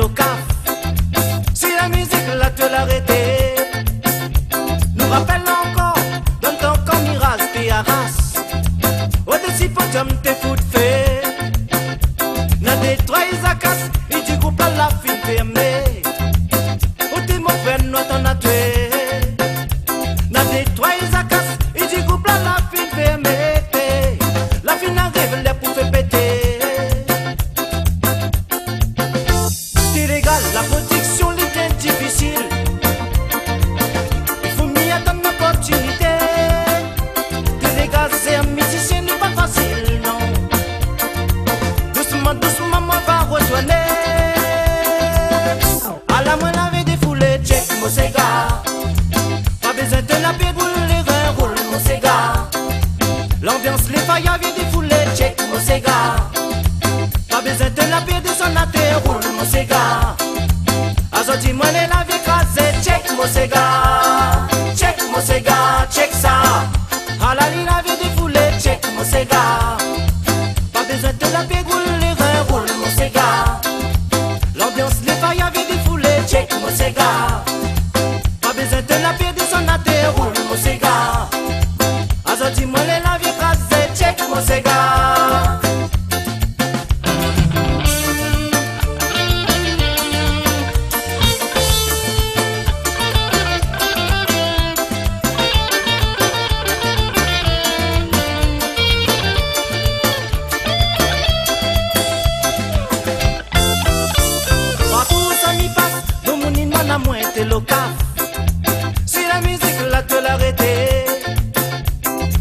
au caf. Si la musique là tu l'arrêter, nous rappelle encore dans le temps quand Miraz t'es arras. Au-dessus podium t'es fou de fait. N'a des trois casse et du groupe à la fin fermée. Où t'es mon frère nous t'en as tué. N'a des trois casse et du groupe à la fin fermée. La fin arrive les pour faire péter. La production est bien difficile. Il faut m'y attendre une opportunité. Délégaser un musicien n'est pas facile, non. Doucement, doucement, moi va rejoindre. À la main, laver des foulées, check mon Sega. Pas besoin de la paix, roule les reins, roule mon Sega. L'ambiance, les failles, vient des foulées, check mon Sega. Pas besoin de la paix, de son atterre, roule mon Sega. Dis-moi les la vie crasée, check mon Sega, check ça. À la ligne la vie défoulée, check mon Sega. Pas besoin de la paix, roule les reins, roule mon Sega. L'ambiance, les failles avaient défoulé, check mon Sega. Pas besoin de la paix, de son atterre, roule mon Sega. Dis-moi les la vie crasée, check mon Sega. Au caf. Si la musique là te l'arrêter,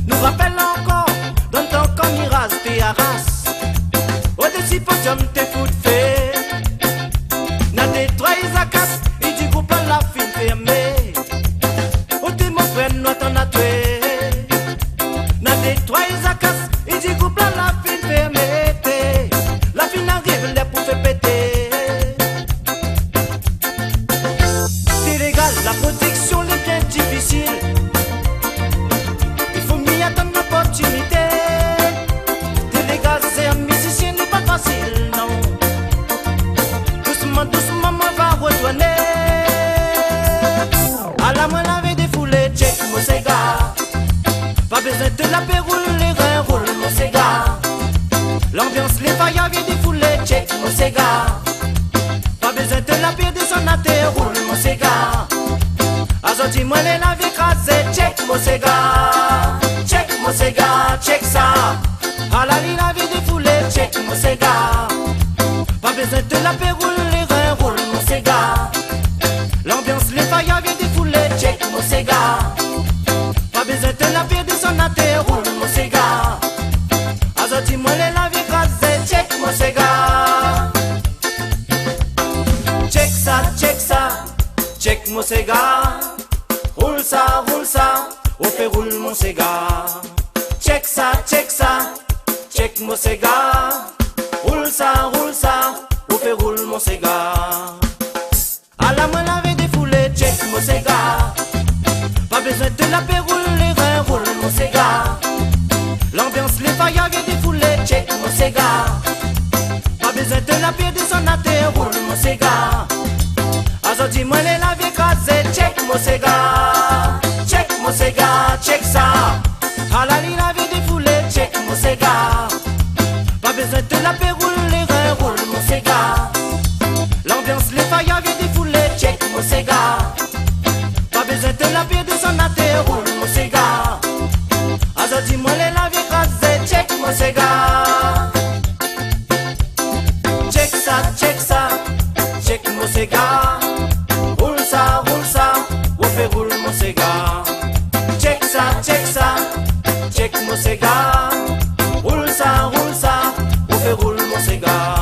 nous rappelle encore dans le temps quand Miraz t'es arras. Au-dessus podium t'es fou de fait. N'a des trois casse et du groupe à la fin fermée. Où t'es mon frère nous t'en as tué. N'a des trois casse et du groupe à la fin fermée. La fin arrive les pour faire péter. La protection est bien difficile. Il faut m'y attendre une opportunité. Délégaser un musicien n'est pas facile, non. Doucement, doucement, moi va rejoindre. À la main laver des foulées, check mon Sega. Pas besoin de la paix, roule les reins, roule mon Sega. L'ambiance, les failles avaient des foulées, check mon Sega. Pas besoin de la paix, de son atterre, roule mon Sega. Dis-moi les la vie crasée, check mon Sega, check ça. À la ligne la vie défoulée, check mon Sega. Pas besoin de la paix, roule les reins, roule mon Sega. L'ambiance, les failles avaient défoulé, check mon Sega. Pas besoin de la paix, de son atterre, roule mon Sega. Dis-moi les la vie crasée, check mon Sega. Check mon Sega. Roule ça, au fait roule mon Sega. Check ça, check mon Sega. Roule ça, au fait roule mon Sega. À la main laver des foulées, check mon Sega. Pas besoin de la paix, roule les reins, roule mon Sega. L'ambiance, les failles avaient des foulées, check mon Sega. Pas besoin de la paix, de son atterre, roule mon Sega. Dis-moi les la vie crasée, check mon Sega, check ça. À la ligne la vie défoulée, check mon Sega. Pas besoin de la paix, roule les reins, roule mon Sega. L'ambiance, les failles avaient défoulé, check mon Sega. Pas besoin de la paix, de son atterre, roule mon Sega. Dis-moi les la vie crasée, check mon Sega. Check mon Sega. Roule ça, au fait roule mon Sega. Check ça, check mon Sega. Roule ça, au fait roule mon Sega.